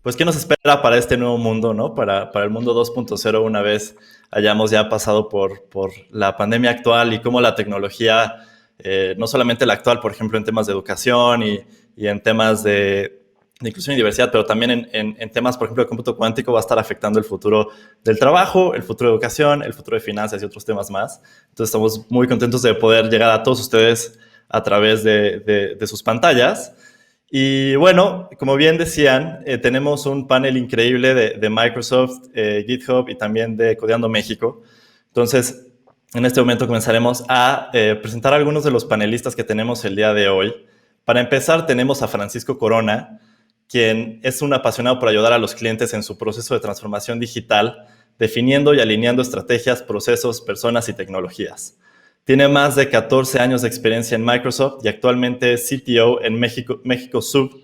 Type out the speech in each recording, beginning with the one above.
pues qué nos espera para este nuevo mundo, ¿no? Para el mundo 2.0 una vez hayamos ya pasado por la pandemia actual y cómo la tecnología, no solamente la actual, por ejemplo, en temas de educación y en temas de inclusión y diversidad, pero también en temas, por ejemplo, de cómputo cuántico va a estar afectando el futuro del trabajo, el futuro de educación, el futuro de finanzas y otros temas más. Entonces estamos muy contentos de poder llegar a todos ustedes a través de sus pantallas. Y bueno, como bien decían, tenemos un panel increíble de Microsoft, GitHub y también de Codeando México. Entonces, en este momento comenzaremos a presentar a algunos de los panelistas que tenemos el día de hoy. Para empezar, tenemos a Francisco Corona, quien es un apasionado por ayudar a los clientes en su proceso de transformación digital, definiendo y alineando estrategias, procesos, personas y tecnologías. Tiene más de 14 años de experiencia en Microsoft y actualmente es CTO en México Sub,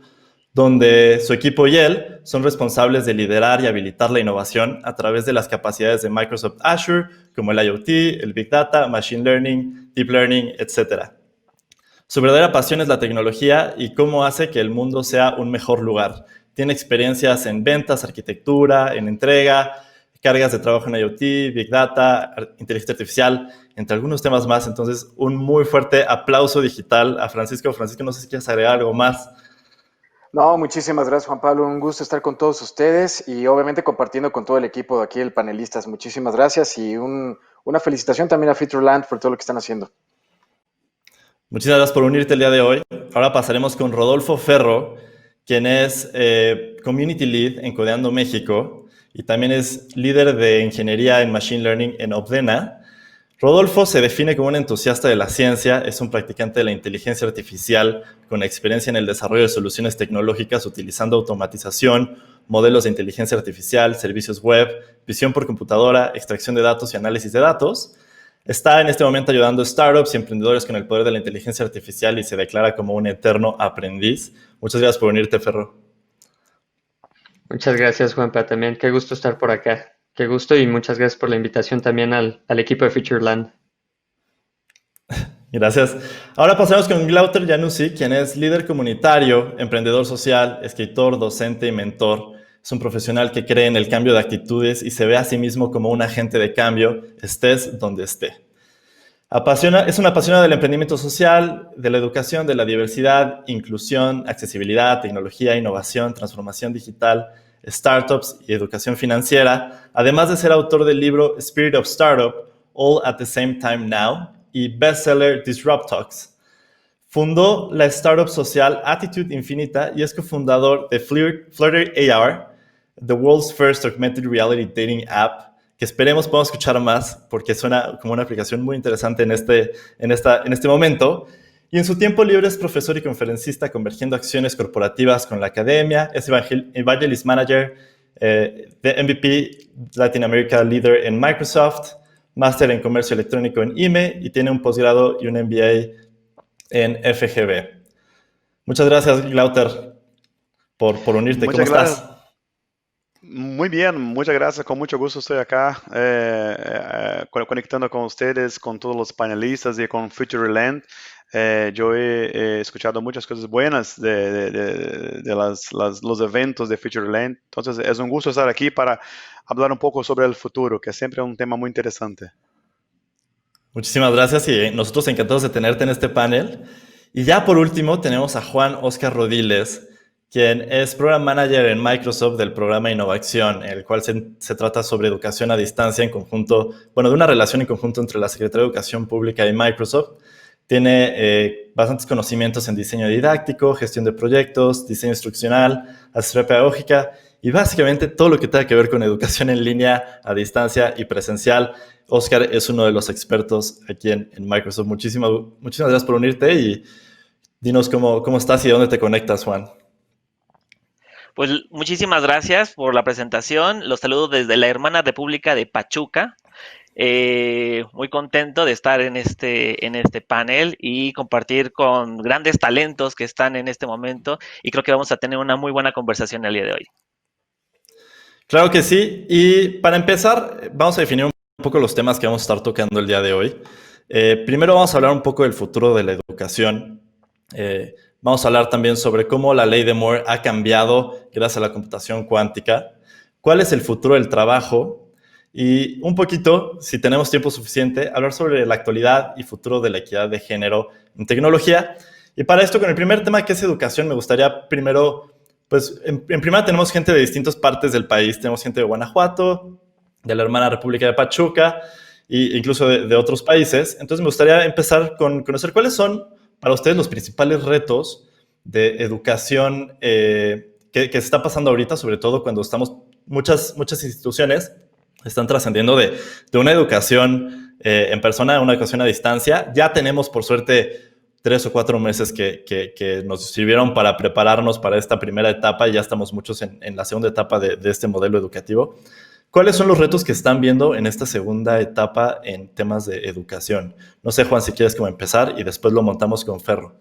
donde su equipo y él son responsables de liderar y habilitar la innovación a través de las capacidades de Microsoft Azure, como el IoT, el Big Data, Machine Learning, Deep Learning, etc. Su verdadera pasión es la tecnología y cómo hace que el mundo sea un mejor lugar. Tiene experiencias en ventas, arquitectura, en entrega, cargas de trabajo en IoT, Big Data, inteligencia artificial, entre algunos temas más. Entonces, un muy fuerte aplauso digital a Francisco. Francisco, no sé si quieres agregar algo más. No, muchísimas gracias, Juan Pablo. Un gusto estar con todos ustedes y obviamente compartiendo con todo el equipo de aquí, el panelistas. Muchísimas gracias y una felicitación también a Featureland por todo lo que están haciendo. Muchísimas gracias por unirte el día de hoy. Ahora pasaremos con Rodolfo Ferro, quien es Community Lead en Codeando México y también es líder de ingeniería en Machine Learning en Obdena. Rodolfo se define como un entusiasta de la ciencia, es un practicante de la inteligencia artificial con experiencia en el desarrollo de soluciones tecnológicas utilizando automatización, modelos de inteligencia artificial, servicios web, visión por computadora, extracción de datos y análisis de datos. Está en este momento ayudando a startups y emprendedores con el poder de la inteligencia artificial y se declara como un eterno aprendiz. Muchas gracias por unirte, Ferro. Muchas gracias, Juanpa, también. Qué gusto estar por acá. Qué gusto y muchas gracias por la invitación también al equipo de Featureland. Gracias. Ahora pasamos con Glauter Januzzi, quien es líder comunitario, emprendedor social, escritor, docente y mentor. Es un profesional que cree en el cambio de actitudes y se ve a sí mismo como un agente de cambio, estés donde esté. Es un apasionado del emprendimiento social, de la educación, de la diversidad, inclusión, accesibilidad, tecnología, innovación, transformación digital, startups y educación financiera, además de ser autor del libro Spirit of Startup, All at the Same Time Now, y bestseller Disrupt Talks. Fundó la startup social Attitude Infinita y es cofundador de Flutter AR, the world's first augmented reality dating app, que esperemos podamos escuchar más porque suena como una aplicación muy interesante en este momento. Y en su tiempo libre es profesor y conferencista convergiendo acciones corporativas con la academia, es Evangelist Manager, de MVP Latin America Leader en Microsoft, máster en comercio electrónico en IME y tiene un posgrado y un MBA en FGB. Muchas gracias, Glauter, por unirte. ¿Cómo Muchas gracias. estás? Muy bien, muchas gracias. Con mucho gusto estoy acá conectando con ustedes, con todos los panelistas y con Futureland. Yo he escuchado muchas cosas buenas de los eventos de Futureland. Entonces es un gusto estar aquí para hablar un poco sobre el futuro, que siempre es un tema muy interesante. Muchísimas gracias y nosotros encantados de tenerte en este panel. Y ya por último tenemos a Juan Oscar Rodiles, quien es Program Manager en Microsoft del programa Innovación, el cual se trata sobre educación a distancia en conjunto, bueno, de una relación en conjunto entre la Secretaría de Educación Pública y Microsoft. Tiene bastantes conocimientos en diseño didáctico, gestión de proyectos, diseño instruccional, asesoría pedagógica y básicamente todo lo que tenga que ver con educación en línea, a distancia y presencial. Oscar es uno de los expertos aquí en Microsoft. Muchísimas gracias por unirte y dinos cómo estás y de dónde te conectas, Juan. Pues muchísimas gracias por la presentación. Los saludo desde la hermana República de Pachuca. Muy contento de estar en este panel y compartir con grandes talentos que están en este momento y creo que vamos a tener una muy buena conversación el día de hoy. Claro que sí. Y para empezar, vamos a definir un poco los temas que vamos a estar tocando el día de hoy. Primero vamos a hablar un poco del futuro de la educación. Vamos a hablar también sobre cómo la ley de Moore ha cambiado gracias a la computación cuántica, cuál es el futuro del trabajo y un poquito, si tenemos tiempo suficiente, hablar sobre la actualidad y futuro de la equidad de género en tecnología. Y para esto, con el primer tema, que es educación, me gustaría primero, pues en primera tenemos gente de distintas partes del país. Tenemos gente de Guanajuato, de la hermana República de Pachuca e incluso de otros países. Entonces me gustaría empezar con conocer cuáles son para ustedes los principales retos de educación que se está pasando ahorita, sobre todo cuando estamos, muchas instituciones están trascendiendo de una educación en persona a una educación a distancia. Ya tenemos, por suerte, 3 o 4 meses que nos sirvieron para prepararnos para esta primera etapa y ya estamos muchos en la segunda etapa de este modelo educativo. ¿Cuáles son los retos que están viendo en esta segunda etapa en temas de educación? No sé, Juan, si quieres como empezar y después lo montamos con Ferro.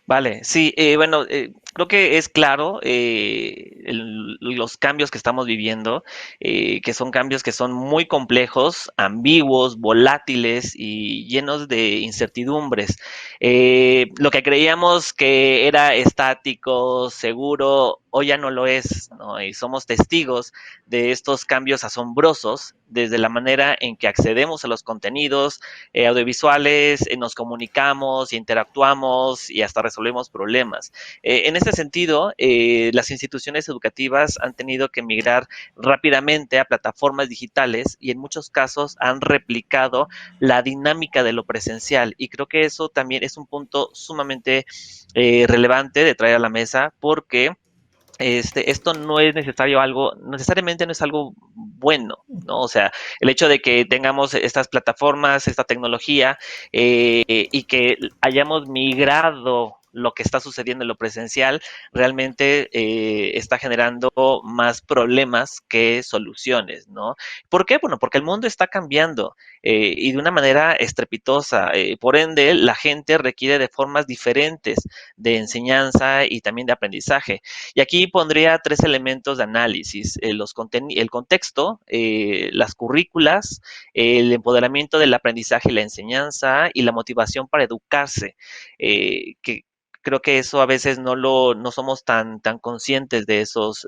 Vale, sí, bueno, creo que es claro los cambios que estamos viviendo, que son cambios que son muy complejos, ambiguos, volátiles y llenos de incertidumbres. Lo que creíamos que era estático, seguro, hoy ya no lo es, ¿no? Y somos testigos de estos cambios asombrosos desde la manera en que accedemos a los contenidos audiovisuales, nos comunicamos, interactuamos y hasta resolvemos problemas. En este sentido, las instituciones educativas han tenido que migrar rápidamente a plataformas digitales y en muchos casos han replicado la dinámica de lo presencial, y creo que eso también es un punto sumamente relevante de traer a la mesa, porque esto no es necesariamente no es algo bueno, ¿no? O sea, el hecho de que tengamos estas plataformas, esta tecnología, y que hayamos migrado lo que está sucediendo en lo presencial, realmente está generando más problemas que soluciones, ¿no? ¿Por qué? Bueno, porque el mundo está cambiando y de una manera estrepitosa. Por ende, la gente requiere de formas diferentes de enseñanza y también de aprendizaje. Y aquí pondría 3 elementos de análisis: el contexto, las currículas, el empoderamiento del aprendizaje y la enseñanza, y la motivación para educarse, que creo que eso a veces no somos tan conscientes de estos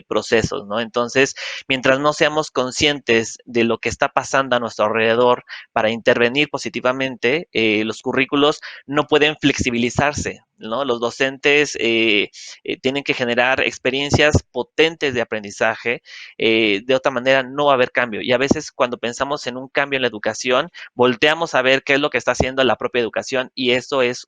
procesos, ¿no? Entonces, mientras no seamos conscientes de lo que está pasando a nuestro alrededor para intervenir positivamente, los currículos no pueden flexibilizarse, ¿no? Los docentes tienen que generar experiencias potentes de aprendizaje, de otra manera no va a haber cambio. Y a veces, cuando pensamos en un cambio en la educación, volteamos a ver qué es lo que está haciendo la propia educación, y eso es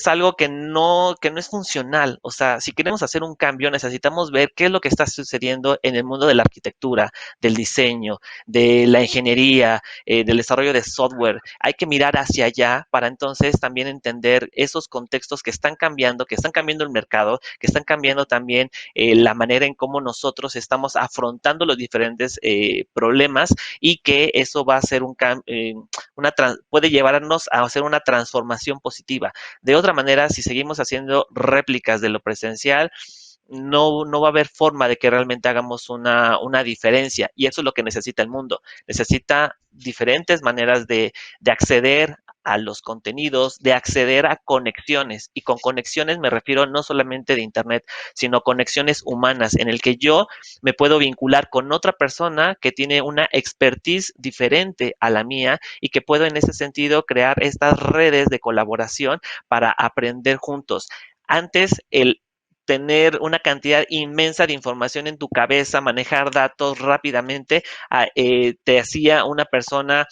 algo que no es funcional. O sea, si queremos hacer un cambio, necesitamos ver qué es lo que está sucediendo en el mundo de la arquitectura, del diseño, de la ingeniería, del desarrollo de software. Hay que mirar hacia allá para entonces también entender esos contextos que están cambiando el mercado, que están cambiando también la manera en cómo nosotros estamos afrontando los diferentes problemas, y que eso va a ser puede llevarnos a hacer una transformación positiva. De otra manera, si seguimos haciendo réplicas de lo presencial, no va a haber forma de que realmente hagamos una diferencia, y eso es lo que necesita el mundo. Necesita diferentes maneras de acceder a los contenidos, de acceder a conexiones, y con conexiones me refiero no solamente de internet, sino conexiones humanas, en el que yo me puedo vincular con otra persona que tiene una expertise diferente a la mía, y que puedo en ese sentido crear estas redes de colaboración para aprender juntos. Antes, el tener una cantidad inmensa de información en tu cabeza, manejar datos rápidamente, te hacía una persona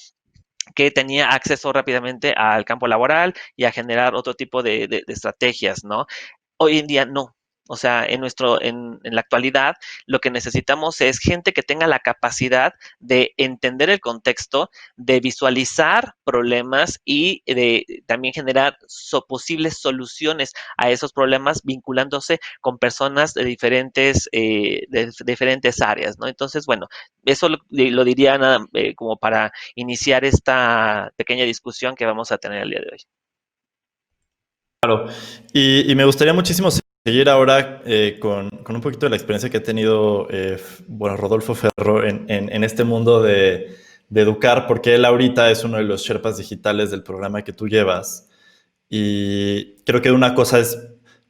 que tenía acceso rápidamente al campo laboral y a generar otro tipo de estrategias, ¿no? Hoy en día no. O sea, en la actualidad, lo que necesitamos es gente que tenga la capacidad de entender el contexto, de visualizar problemas y de también generar posibles soluciones a esos problemas, vinculándose con personas de diferentes áreas, ¿no? Entonces, bueno, eso lo diría nada, como para iniciar esta pequeña discusión que vamos a tener el día de hoy. Claro, y me gustaría muchísimo seguir ahora con un poquito de la experiencia que ha tenido Rodolfo Ferro en este mundo de educar, porque él ahorita es uno de los Sherpas digitales del programa que tú llevas. Y creo que una cosa es,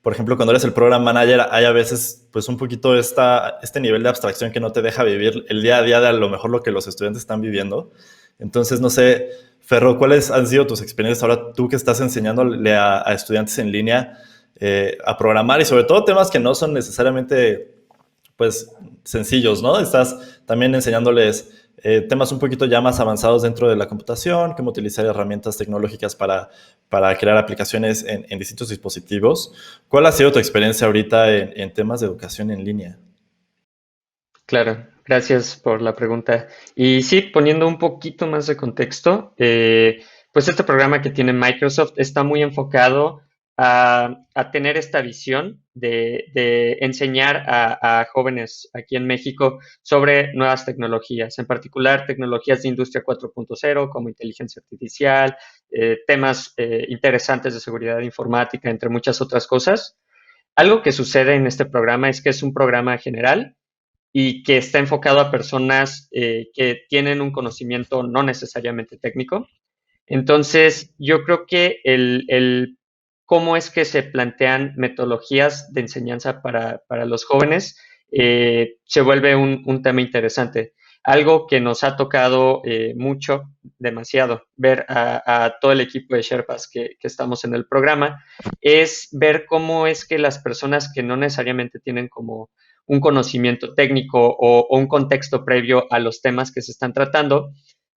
por ejemplo, cuando eres el program manager, hay a veces pues un poquito este nivel de abstracción que no te deja vivir el día a día de a lo mejor lo que los estudiantes están viviendo. Entonces, no sé, Ferro, ¿cuáles han sido tus experiencias ahora tú que estás enseñándole a estudiantes en línea a programar y sobre todo temas que no son necesariamente pues sencillos, ¿no? Estás también enseñándoles temas un poquito ya más avanzados dentro de la computación, cómo utilizar herramientas tecnológicas para crear aplicaciones en distintos dispositivos. ¿Cuál ha sido tu experiencia ahorita en temas de educación en línea? Claro, gracias por la pregunta. Y sí, poniendo un poquito más de contexto, pues este programa que tiene Microsoft está muy enfocado a tener esta visión de enseñar a jóvenes aquí en México sobre nuevas tecnologías, en particular tecnologías de industria 4.0 como inteligencia artificial, temas interesantes de seguridad informática, entre muchas otras cosas. Algo que sucede en este programa es que es un programa general y que está enfocado a personas que tienen un conocimiento no necesariamente técnico. Entonces, yo creo que el cómo es que se plantean metodologías de enseñanza para los jóvenes se vuelve un tema interesante. Algo que nos ha tocado mucho, demasiado, ver a todo el equipo de Sherpas que estamos en el programa, es ver cómo es que las personas que no necesariamente tienen como un conocimiento técnico o un contexto previo a los temas que se están tratando,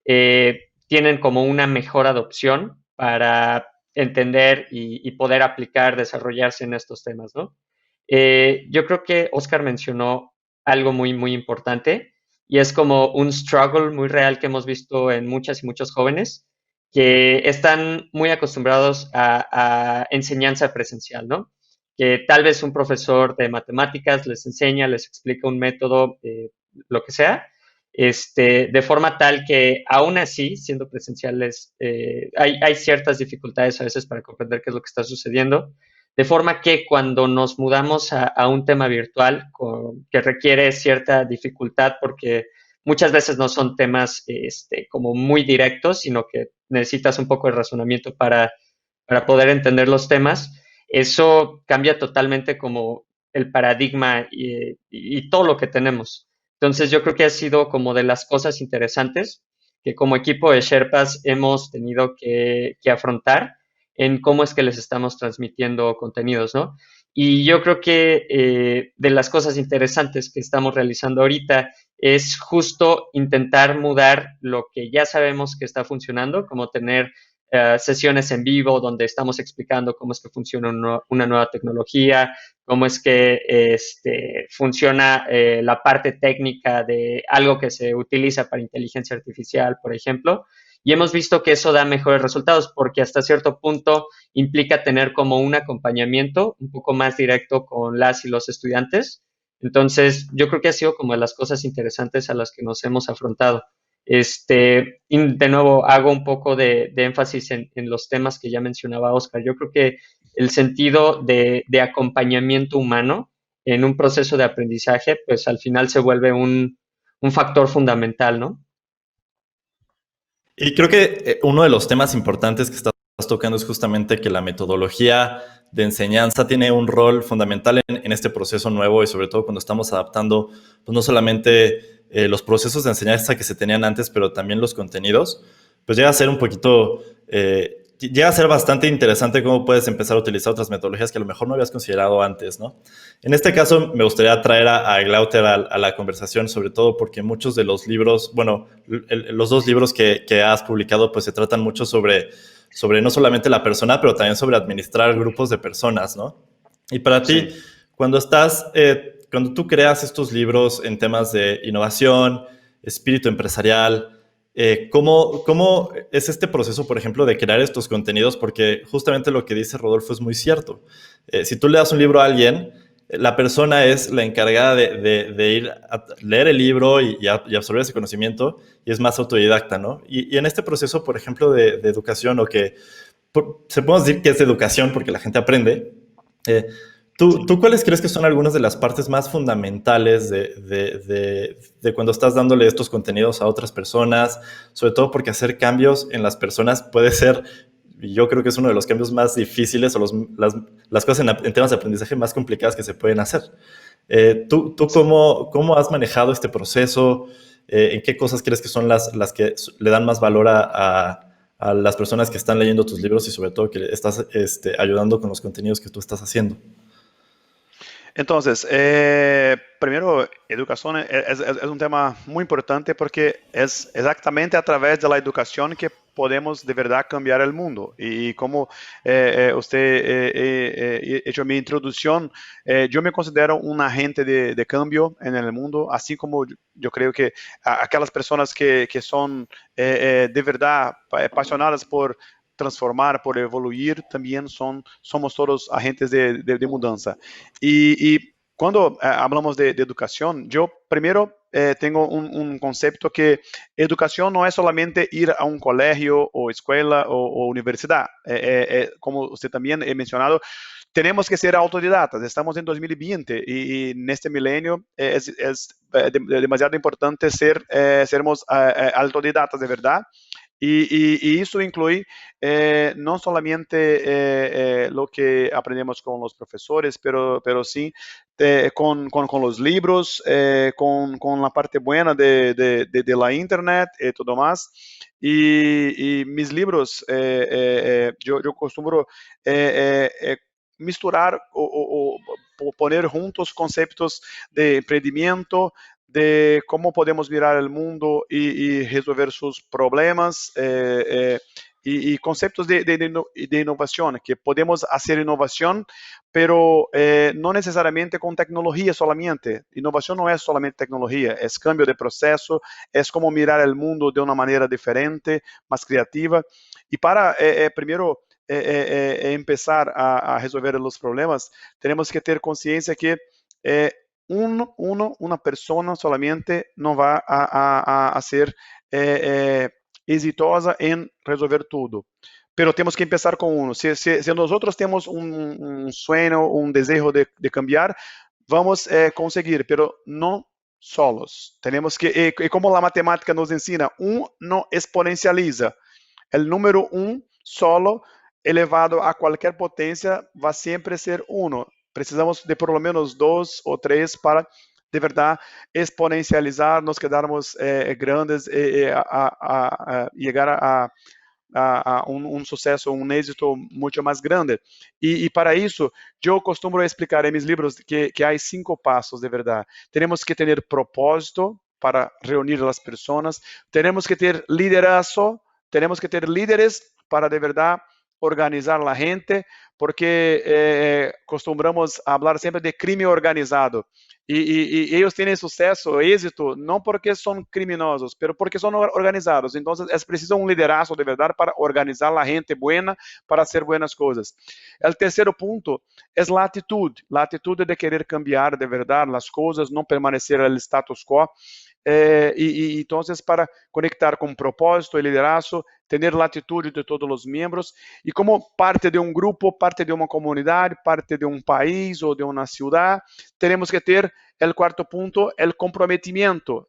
tienen como una mejor adopción para entender y poder aplicar, desarrollarse en estos temas, ¿no? Yo creo que Oscar mencionó algo muy, muy importante y es como un struggle muy real que hemos visto en muchas y muchos jóvenes que están muy acostumbrados a enseñanza presencial, ¿no? Que tal vez un profesor de matemáticas les enseña, les explica un método, lo que sea, de forma tal que aún así, siendo presenciales, hay ciertas dificultades a veces para comprender qué es lo que está sucediendo, de forma que cuando nos mudamos a un tema virtual que requiere cierta dificultad porque muchas veces no son temas como muy directos, sino que necesitas un poco de razonamiento para poder entender los temas, eso cambia totalmente como el paradigma y todo lo que tenemos. Entonces yo creo que ha sido como de las cosas interesantes que como equipo de Sherpas hemos tenido que afrontar en cómo es que les estamos transmitiendo contenidos, ¿no? Y yo creo que de las cosas interesantes que estamos realizando ahorita es justo intentar mudar lo que ya sabemos que está funcionando, como tener sesiones en vivo donde estamos explicando cómo es que funciona una nueva tecnología, cómo es que funciona la parte técnica de algo que se utiliza para inteligencia artificial, por ejemplo. Y hemos visto que eso da mejores resultados porque hasta cierto punto implica tener como un acompañamiento un poco más directo con las y los estudiantes. Entonces, yo creo que ha sido como de las cosas interesantes a las que nos hemos afrontado. Y de nuevo, hago un poco de énfasis en los temas que ya mencionaba Oscar. Yo creo que el sentido de acompañamiento humano en un proceso de aprendizaje, pues al final se vuelve un factor fundamental, ¿no? Y creo que uno de los temas importantes que estás tocando es justamente que la metodología de enseñanza tiene un rol fundamental en este proceso nuevo y sobre todo cuando estamos adaptando pues no solamente los procesos de enseñanza que se tenían antes, pero también los contenidos, pues llega a ser un poquito, llega a ser bastante interesante cómo puedes empezar a utilizar otras metodologías que a lo mejor no habías considerado antes, ¿no? En este caso me gustaría traer a Glauter a la conversación, sobre todo porque muchos de los libros, bueno, los dos libros que has publicado pues se tratan mucho sobre no solamente la persona, pero también sobre administrar grupos de personas, ¿no? Y para ti, cuando cuando tú creas estos libros en temas de innovación, espíritu empresarial, ¿cómo es este proceso, por ejemplo, de crear estos contenidos? Porque justamente lo que dice Rodolfo es muy cierto. Si tú le das un libro a alguien, la persona es la encargada de ir a leer el libro y absorber ese conocimiento y es más autodidacta, ¿no? Y en este proceso, por ejemplo, de educación o que se puede decir que es de educación porque la gente aprende, ¿tú cuáles crees que son algunas de las partes más fundamentales de cuando estás dándole estos contenidos a otras personas? Sobre todo porque hacer cambios en las personas puede ser yo creo que es uno de los cambios más difíciles o las cosas en temas de aprendizaje más complicadas que se pueden hacer. ¿Tú cómo has manejado este proceso? ¿En qué cosas crees que son las que le dan más valor a las personas que están leyendo tus libros y sobre todo que estás ayudando con los contenidos que tú estás haciendo? Entonces, primero, educación es un tema muy importante porque es exactamente a través de la educación que podemos de verdad cambiar el mundo. Y como usted hecho mi introducción, yo me considero un agente de cambio en el mundo, así como yo creo que aquellas personas que son de verdad apasionadas por transformar, por evoluir, también somos todos agentes de mudanza. Y cuando hablamos de educación, yo primero tengo un concepto que educación no es solamente ir a un colegio o escuela o universidad. Como usted también ha mencionado, tenemos que ser autodidactas. Estamos en 2020 y en este milenio es demasiado importante sermos autodidactas de verdad. Y eso incluye no solamente lo que aprendemos con los profesores, pero sí con los libros, con la parte buena de la internet y todo más. Y mis libros, yo costumbro misturar o poner juntos conceptos de emprendimiento, de cómo podemos mirar el mundo y resolver sus problemas y conceptos de innovación, que podemos hacer innovación, pero no necesariamente con tecnología solamente. Innovación no es solamente tecnología, es cambio de proceso, es como mirar el mundo de una manera diferente, más creativa. Y para primero empezar a resolver los problemas, tenemos que tener conciencia que una persona solamente no va a ser exitosa en resolver todo. Pero temos que empezar com uno. Se nós temos um sueño, um desejo de cambiar, vamos conseguir, pero não solos. Temos que, e como a matemática nos ensina, não exponencializa. O número solo elevado a qualquer potência vai sempre ser 1. Precisamos de por lo menos 2 ou 3 para de verdade exponencializar, nos quedarmos grandes e chegar a sucesso, um êxito muito mais grande. E para isso, eu costumo explicar em meus livros que há 5 passos de verdade. Temos que ter propósito para reunir as pessoas, temos que ter liderazgo, temos que ter líderes para de verdade organizar a gente, porque costumamos falar sempre de crime organizado. E eles têm sucesso, êxito, não porque são criminosos, mas porque são organizados. Então, é preciso um liderazgo de verdade para organizar a gente buena para fazer buenas coisas. O terceiro ponto é a atitude de querer cambiar de verdade as coisas, não permanecer no status quo. Então, para conectar com propósito e liderazgo, ter a atitude de todos os membros e como parte de um grupo, parte de uma comunidade, parte de um país ou de uma cidade, temos que ter o quarto ponto, o comprometimento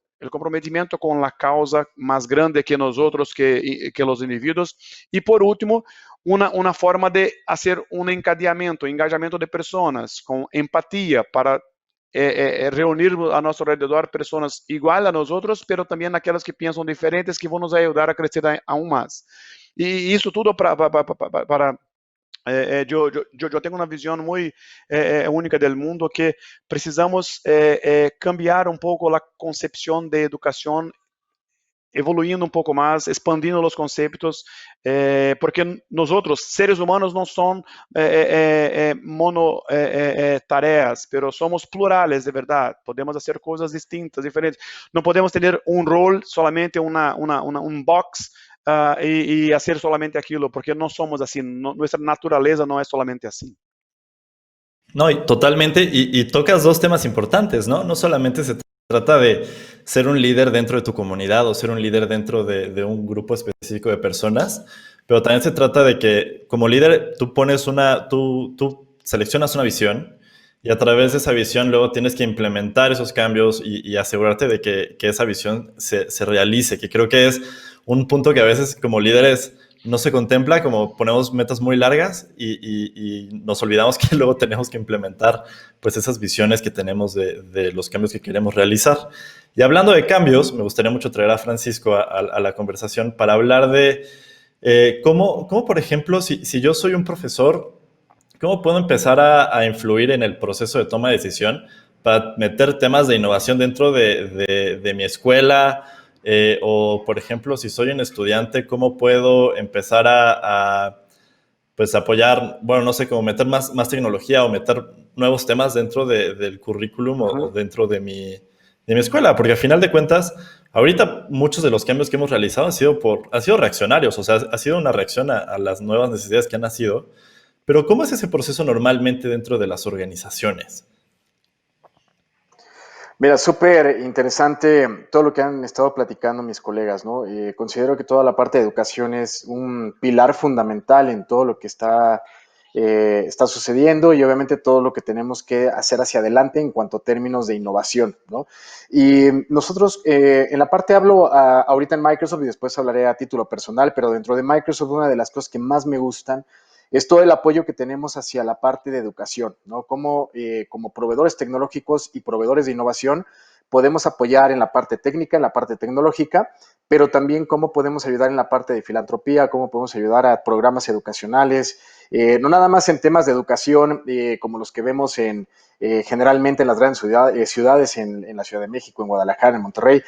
com a causa mais grande que nós outros, que os indivíduos. E por último, uma forma de fazer um encadeamento, engajamento de pessoas, com empatia para reunir a nosso redor pessoas igual a nós outros, mas também aquelas que pensam diferentes, que vão nos ajudar a crescer aún mais. E isso tudo eu tenho uma visão muito única do mundo, que precisamos cambiar um pouco a concepção de educação, evoluindo um pouco mais, expandindo os conceitos, porque nós outros, seres humanos, não somos monotarefas, mas somos plurales de verdade. Podemos fazer coisas distintas, diferentes. Não podemos ter um rol, solamente box, e fazer solamente aquilo, porque não somos assim. Nossa natureza não é solamente assim. No, y totalmente, y tocas dos temas importantes, ¿no? No solamente se trata de ser un líder dentro de tu comunidad o ser un líder dentro de un grupo específico de personas, pero también se trata de que como líder tú seleccionas una visión y a través de esa visión luego tienes que implementar esos cambios y asegurarte de que esa visión se realice, que creo que es un punto que a veces como líderes no se contempla, como ponemos metas muy largas y nos olvidamos que luego tenemos que implementar pues esas visiones que tenemos de los cambios que queremos realizar. Y hablando de cambios, me gustaría mucho traer a Francisco a la conversación para hablar de cómo, por ejemplo, si yo soy un profesor, ¿cómo puedo empezar a influir en el proceso de toma de decisión para meter temas de innovación dentro de mi escuela? O, por ejemplo, si soy un estudiante, ¿cómo puedo empezar pues apoyar, bueno, no sé, cómo meter más tecnología o meter nuevos temas dentro del currículum o dentro de mi escuela? Porque al final de cuentas, ahorita muchos de los cambios que hemos realizado han sido reaccionarios, o sea, ha sido una reacción a las nuevas necesidades que han nacido. Pero ¿cómo es ese proceso normalmente dentro de las organizaciones? Mira, súper interesante todo lo que han estado platicando mis colegas, ¿no? Considero que toda la parte de educación es un pilar fundamental en todo lo que está sucediendo y obviamente todo lo que tenemos que hacer hacia adelante en cuanto a términos de innovación, ¿no? Y nosotros, en la parte hablo ahorita en Microsoft y después hablaré a título personal, pero dentro de Microsoft una de las cosas que más me gustan es todo el apoyo que tenemos hacia la parte de educación, ¿no? Como proveedores tecnológicos y proveedores de innovación podemos apoyar en la parte técnica, en la parte tecnológica, pero también cómo podemos ayudar en la parte de filantropía, cómo podemos ayudar a programas educacionales, no nada más en temas de educación como los que vemos generalmente en las grandes ciudades en la Ciudad de México, en Guadalajara, en Monterrey.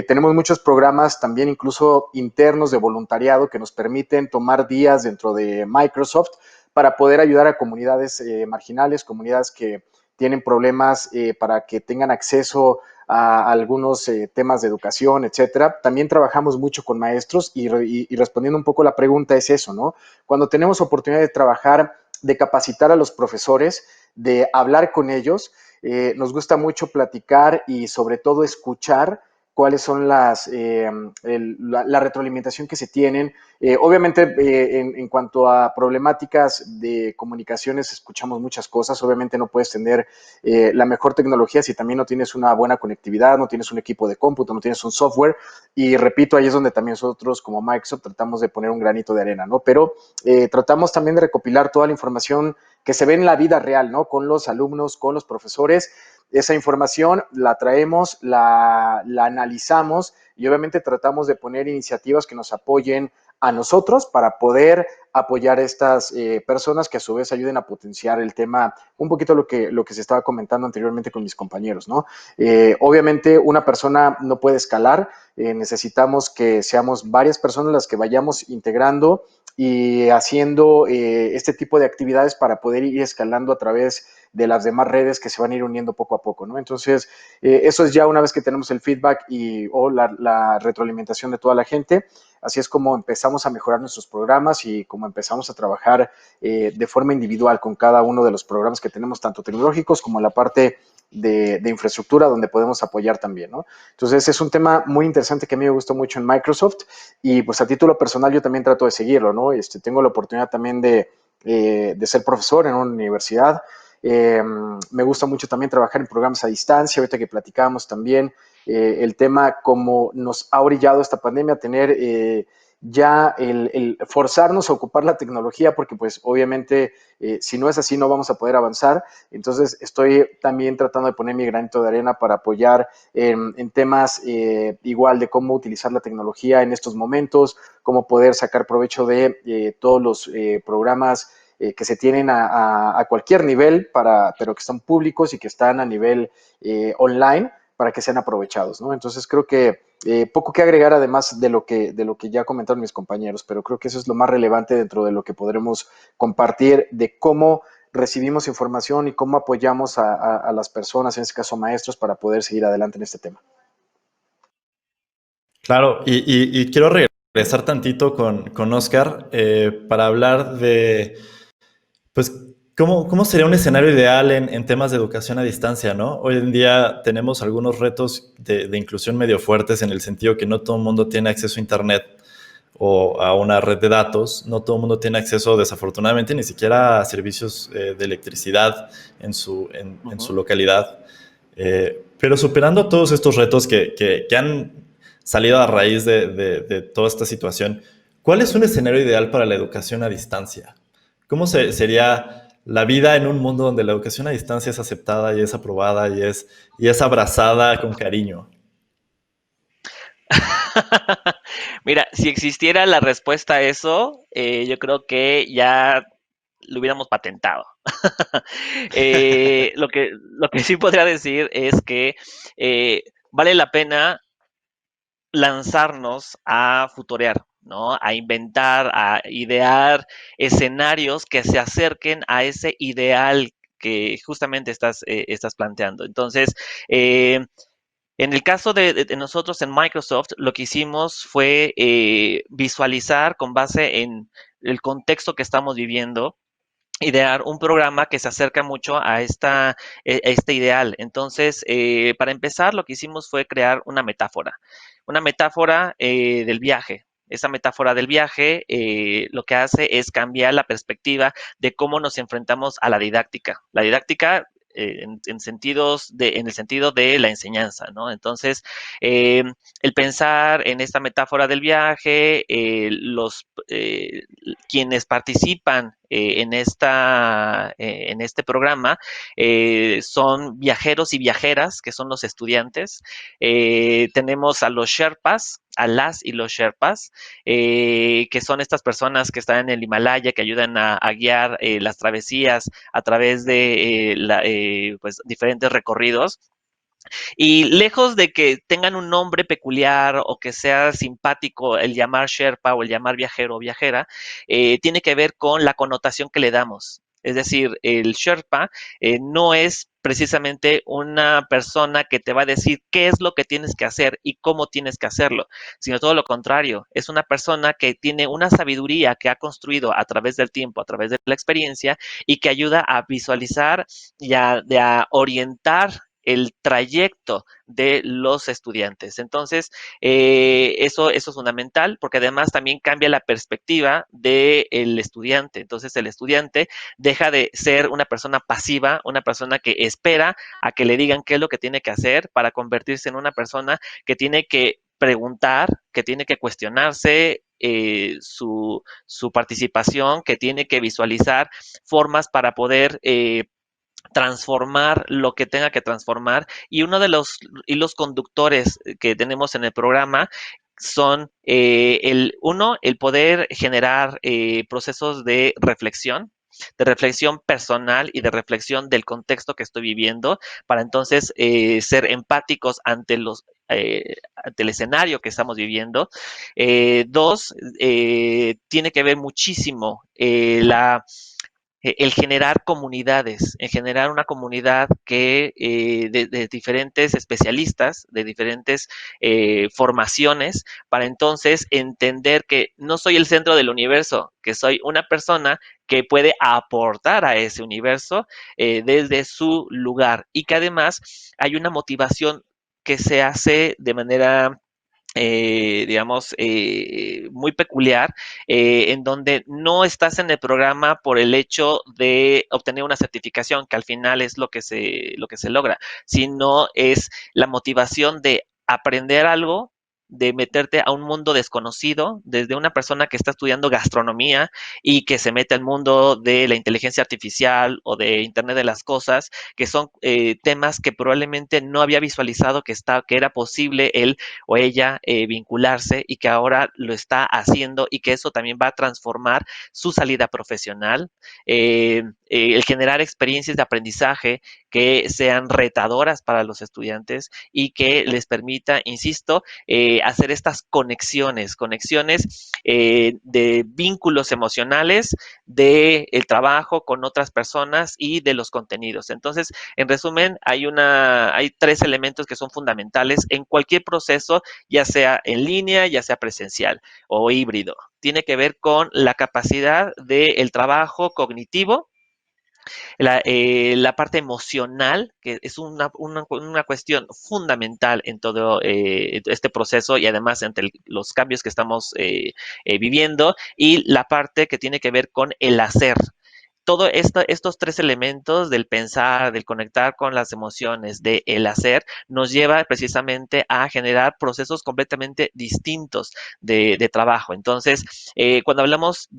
Tenemos muchos programas también incluso internos de voluntariado que nos permiten tomar días dentro de Microsoft para poder ayudar a comunidades marginales, comunidades que tienen problemas para que tengan acceso a algunos temas de educación, etcétera. También trabajamos mucho con maestros y respondiendo un poco la pregunta es eso, ¿no? Cuando tenemos oportunidad de trabajar, de capacitar a los profesores, de hablar con ellos, nos gusta mucho platicar y sobre todo escuchar cuáles son la retroalimentación que se tienen. Obviamente, en cuanto a problemáticas de comunicaciones, escuchamos muchas cosas. Obviamente no puedes tener la mejor tecnología si también no tienes una buena conectividad, no tienes un equipo de cómputo, no tienes un software. Y repito, ahí es donde también nosotros como Microsoft tratamos de poner un granito de arena, ¿no? Pero tratamos también de recopilar toda la información que se ve en la vida real, ¿no? Con los alumnos, con los profesores. Esa información la traemos, la analizamos y obviamente tratamos de poner iniciativas que nos apoyen a nosotros para poder apoyar a estas personas que a su vez ayuden a potenciar el tema, un poquito lo que se estaba comentando anteriormente con mis compañeros, ¿no? Obviamente una persona no puede escalar, necesitamos que seamos varias personas las que vayamos integrando y haciendo este tipo de actividades para poder ir escalando a través de las demás redes que se van a ir uniendo poco a poco, ¿no? Entonces, eso es ya una vez que tenemos el feedback o la retroalimentación de toda la gente. Así es como empezamos a mejorar nuestros programas y como empezamos a trabajar de forma individual con cada uno de los programas que tenemos, tanto tecnológicos como en la parte de infraestructura donde podemos apoyar también, ¿no? Entonces es un tema muy interesante que a mí me gustó mucho en Microsoft y pues a título personal yo también trato de seguirlo, ¿no? Tengo la oportunidad también de ser profesor en una universidad. Me gusta mucho también trabajar en programas a distancia, ahorita que platicábamos también el tema como nos ha orillado esta pandemia a tener ya el forzarnos a ocupar la tecnología, porque pues obviamente si no es así no vamos a poder avanzar. Entonces estoy también tratando de poner mi granito de arena para apoyar en temas igual de cómo utilizar la tecnología en estos momentos, cómo poder sacar provecho de todos los programas que se tienen a cualquier nivel, pero que están públicos y que están a nivel online para que sean aprovechados, ¿no? Entonces creo que poco que agregar además de lo que ya comentaron mis compañeros, pero creo que eso es lo más relevante dentro de lo que podremos compartir de cómo recibimos información y cómo apoyamos a las personas, en este caso maestros, para poder seguir adelante en este tema. Claro, y quiero regresar tantito con Oscar para hablar de, pues, ¿cómo sería un escenario ideal en temas de educación a distancia, ¿no? Hoy en día tenemos algunos retos de inclusión medio fuertes en el sentido que no todo el mundo tiene acceso a Internet o a una red de datos. No todo el mundo tiene acceso, desafortunadamente, ni siquiera a servicios de electricidad en su localidad. Pero superando todos estos retos que han salido a raíz de toda esta situación, ¿Cuál es un escenario ideal para la educación a distancia? ¿Cómo sería la vida en un mundo donde la educación a distancia es aceptada y es aprobada y es abrazada con cariño? Mira, si existiera la respuesta a eso, yo creo que ya lo hubiéramos patentado. Lo que sí podría decir es que vale la pena lanzarnos a futurear, ¿no? A inventar, a idear escenarios que se acerquen a ese ideal que justamente estás planteando. Entonces, en el caso de nosotros en Microsoft, lo que hicimos fue visualizar con base en el contexto que estamos viviendo, idear un programa que se acerca mucho a este ideal. Entonces, para empezar, lo que hicimos fue crear una metáfora del viaje. Esa metáfora del viaje lo que hace es cambiar la perspectiva de cómo nos enfrentamos a la didáctica. La didáctica en el sentido de la enseñanza, ¿no? Entonces, eh, el pensar en esta metáfora del viaje, quienes participan en este programa son viajeros y viajeras, que son los estudiantes. Tenemos a los Sherpas, a las y los Sherpas, que son estas personas que están en el Himalaya, que ayudan a guiar las travesías a través de pues, diferentes recorridos. Y lejos de que tengan un nombre peculiar o que sea simpático el llamar Sherpa o el llamar viajero o viajera, tiene que ver con la connotación que le damos. Es decir, el Sherpa no es precisamente una persona que te va a decir qué es lo que tienes que hacer y cómo tienes que hacerlo, sino todo lo contrario. Es una persona que tiene una sabiduría que ha construido a través del tiempo, a través de la experiencia y que ayuda a visualizar y a orientar el trayecto de los estudiantes. Entonces, eso es fundamental porque además también cambia la perspectiva del estudiante. Entonces, el estudiante deja de ser una persona pasiva, una persona que espera a que le digan qué es lo que tiene que hacer para convertirse en una persona que tiene que preguntar, que tiene que cuestionarse su participación, que tiene que visualizar formas para poder transformar lo que tenga que transformar. Y uno de los hilos conductores que tenemos en el programa son el poder generar procesos de reflexión personal y de reflexión del contexto que estoy viviendo, para entonces ser empáticos ante el escenario que estamos viviendo. Dos, tiene que ver muchísimo el generar comunidades, en generar una comunidad de diferentes especialistas, de diferentes formaciones, para entonces entender que no soy el centro del universo, que soy una persona que puede aportar a ese universo desde su lugar y que además hay una motivación que se hace de manera digamos, muy peculiar, en donde no estás en el programa por el hecho de obtener una certificación, que al final es lo que se logra, sino es la motivación de aprender algo, de meterte a un mundo desconocido, desde una persona que está estudiando gastronomía y que se mete al mundo de la inteligencia artificial o de Internet de las Cosas, que son temas que probablemente no había visualizado que era posible el o ella vincularse y que ahora lo está haciendo y que eso también va a transformar su salida profesional, el generar experiencias de aprendizaje que sean retadoras para los estudiantes y que les permita, insisto, hacer estas conexiones de vínculos emocionales, del trabajo con otras personas y de los contenidos. Entonces, en resumen, hay tres elementos que son fundamentales en cualquier proceso, ya sea en línea, ya sea presencial o híbrido. Tiene que ver con la capacidad del trabajo cognitivo, la parte emocional, que es una cuestión fundamental en todo este proceso y además entre los cambios que estamos viviendo, y la parte que tiene que ver con el hacer. todo estos tres elementos del pensar, del conectar con las emociones, del hacer, nos lleva precisamente a generar procesos completamente distintos de trabajo. Entonces, cuando hablamos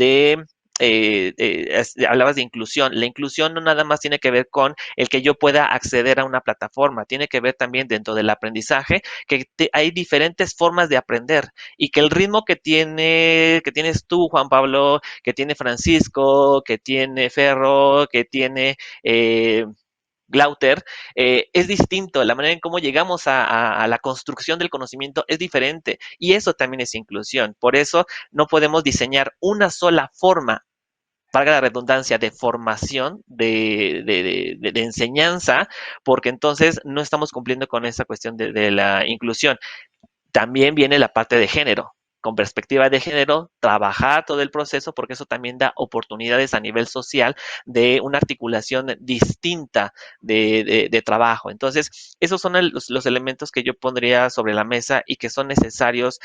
hablabas de inclusión. La inclusión no nada más tiene que ver con el que yo pueda acceder a una plataforma, tiene que ver también dentro del aprendizaje que hay diferentes formas de aprender y que el ritmo que tienes tú, Juan Pablo, que tiene Francisco, que tiene Ferro, que tiene Glauter, es distinto. La manera en cómo llegamos a la construcción del conocimiento es diferente y eso también es inclusión. Por eso no podemos diseñar una sola forma, valga la redundancia, de formación, de enseñanza, porque entonces no estamos cumpliendo con esa cuestión de la inclusión. También viene la parte de género. Con perspectiva de género, trabajar todo el proceso, porque eso también da oportunidades a nivel social de una articulación distinta de trabajo. Entonces, esos son los elementos que yo pondría sobre la mesa y que son necesarios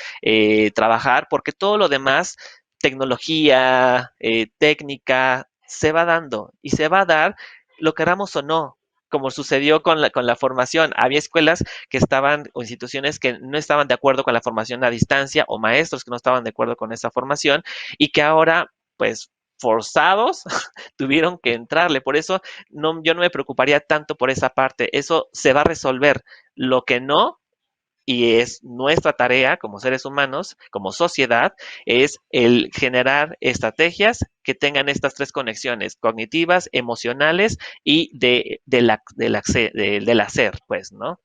trabajar, porque todo lo demás, tecnología, técnica, se va dando y se va a dar, lo queramos o no, como sucedió con la formación. Había escuelas que estaban, o instituciones que no estaban de acuerdo con la formación a distancia, o maestros que no estaban de acuerdo con esa formación, y que ahora, pues, forzados, tuvieron que entrarle. Por eso yo no me preocuparía tanto por esa parte. Eso se va a resolver. Lo que no, y es nuestra tarea como seres humanos, como sociedad, es el generar estrategias que tengan estas tres conexiones: cognitivas, emocionales y del hacer, pues, ¿no?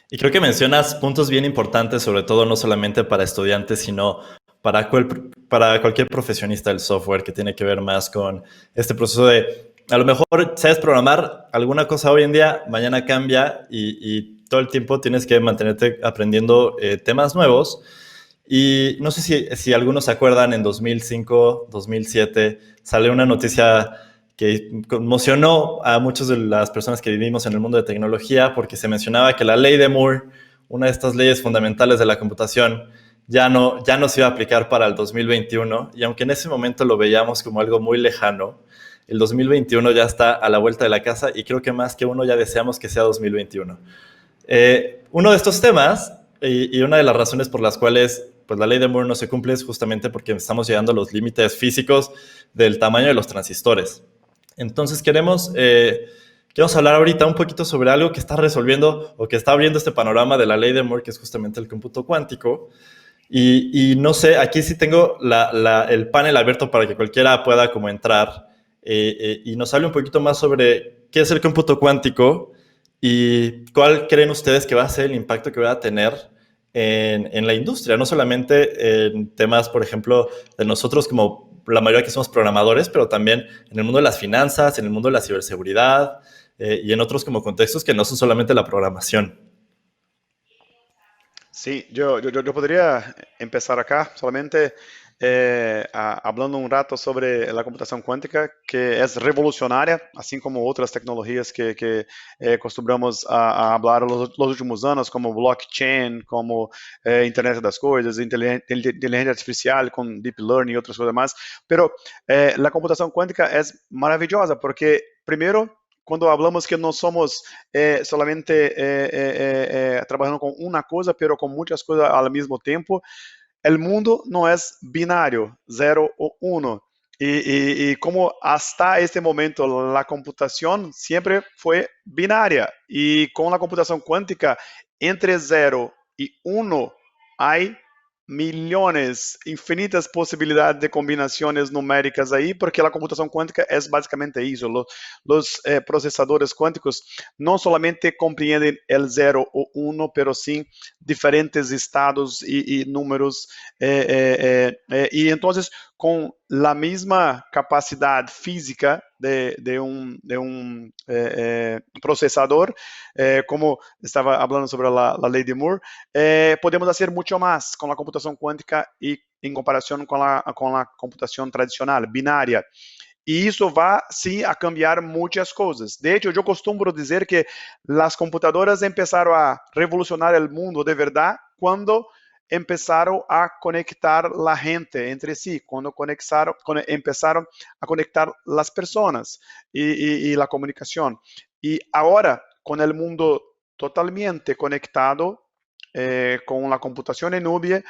Y creo que mencionas puntos bien importantes, sobre todo no solamente para estudiantes, sino para cualquier profesionista del software, que tiene que ver más con este proceso de, a lo mejor sabes programar alguna cosa hoy en día, mañana cambia y todo el tiempo tienes que mantenerte aprendiendo temas nuevos. Y no sé si algunos se acuerdan, en 2005, 2007, salió una noticia que conmocionó a muchas de las personas que vivimos en el mundo de tecnología, porque se mencionaba que la ley de Moore, una de estas leyes fundamentales de la computación, ya no se iba a aplicar para el 2021, y aunque en ese momento lo veíamos como algo muy lejano, el 2021 ya está a la vuelta de la casa, y creo que más que uno ya deseamos que sea 2021. Uno de estos temas, y una de las razones por las cuales pues, la ley de Moore no se cumple, es justamente porque estamos llegando a los límites físicos del tamaño de los transistores. Entonces queremos hablar ahorita un poquito sobre algo que está resolviendo o que está abriendo este panorama de la ley de Moore, que es justamente el cómputo cuántico. Y no sé, aquí sí tengo el panel abierto para que cualquiera pueda como entrar y nos hable un poquito más sobre qué es el cómputo cuántico y cuál creen ustedes que va a ser el impacto que va a tener en la industria, no solamente en temas, por ejemplo, de nosotros como la mayoría que somos programadores, pero también en el mundo de las finanzas, en el mundo de la ciberseguridad y en otros como contextos que no son solamente la programación. Sí, yo podría empezar acá solamente hablando un rato sobre la computación cuántica, que es revolucionaria, así como otras tecnologías que acostumbramos a hablar los últimos años, como blockchain, como Internet das Coisas, inteligencia artificial con deep learning y otras cosas más. Pero la computación cuántica es maravillosa porque, primero, cuando hablamos que no somos solamente trabajando con una cosa, pero con muchas cosas al mismo tiempo, el mundo no es binario, 0 o 1. Y como hasta este momento la computación siempre fue binaria. Y con la computación cuántica, entre 0 y 1 hay millones, infinitas posibilidades de combinaciones numéricas ahí, porque la computación cuántica es básicamente eso. Los procesadores cuánticos no solamente comprenden el 0 o 1, pero sí diferentes estados y números. Y entonces, con la misma capacidad física de un procesador, como estaba hablando sobre la ley de Moore, podemos hacer mucho más con la computación cuántica y en comparación con la computación tradicional, binaria. Y eso va, sí, a cambiar muchas cosas. De hecho, yo costumbro decir que las computadoras empezaron a revolucionar el mundo de verdad cuando empezaron a conectar la gente entre sí, cuando empezaron a conectar las personas y la comunicación. Y ahora, con el mundo totalmente conectado, con la computación en nube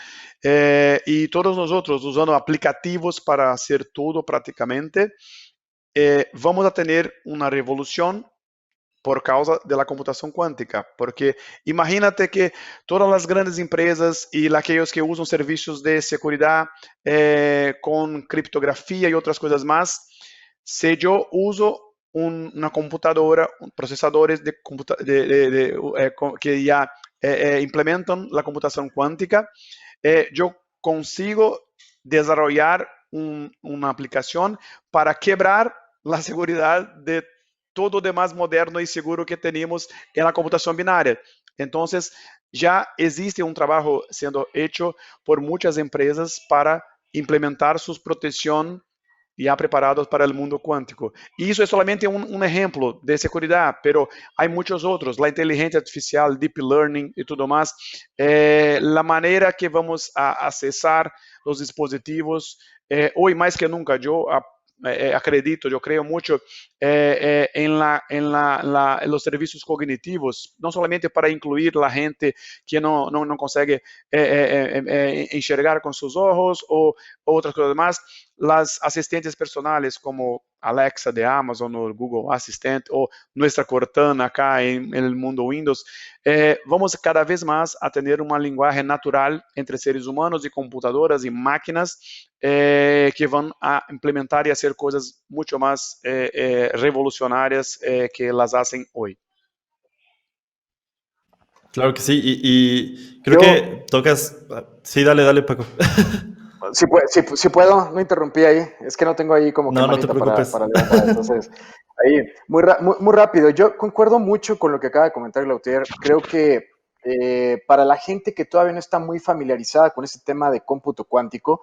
y todos nosotros usando aplicativos para hacer todo prácticamente, vamos a tener una revolución por causa de la computación cuántica, porque imagínate que todas las grandes empresas y aquellos que usan servicios de seguridad con criptografía y otras cosas más, si yo uso una computadora, procesadores que ya implementan la computación cuántica, yo consigo desarrollar una aplicación para quebrar la seguridad de todo lo demás moderno y seguro que tenemos en la computación binaria. Entonces, ya existe un trabajo siendo hecho por muchas empresas para implementar su protección ya preparados para el mundo cuántico. Y eso es solamente un ejemplo de seguridad, pero hay muchos otros, la inteligencia artificial, deep learning y todo más, la manera que vamos a accesar los dispositivos, hoy más que nunca, yo acredito, yo creo mucho en los servicios cognitivos, no solamente para incluir la gente que no consegue enxergar con sus ojos o otras cosas más, las asistentes personales como Alexa de Amazon o Google Assistant o nuestra Cortana acá en el mundo Windows, vamos cada vez más a tener una lenguaje natural entre seres humanos y computadoras y máquinas que van a implementar y hacer cosas mucho más revolucionarias que las hacen hoy. Claro que sí, y creo que tocas... Sí, dale, Paco. Si puedo, no interrumpí ahí. Es que no tengo ahí como que No, no te manita preocupes. para levantar. Entonces, ahí, muy rápido. Yo concuerdo mucho con lo que acaba de comentar Glautier. Creo que para la gente que todavía no está muy familiarizada con este tema de cómputo cuántico,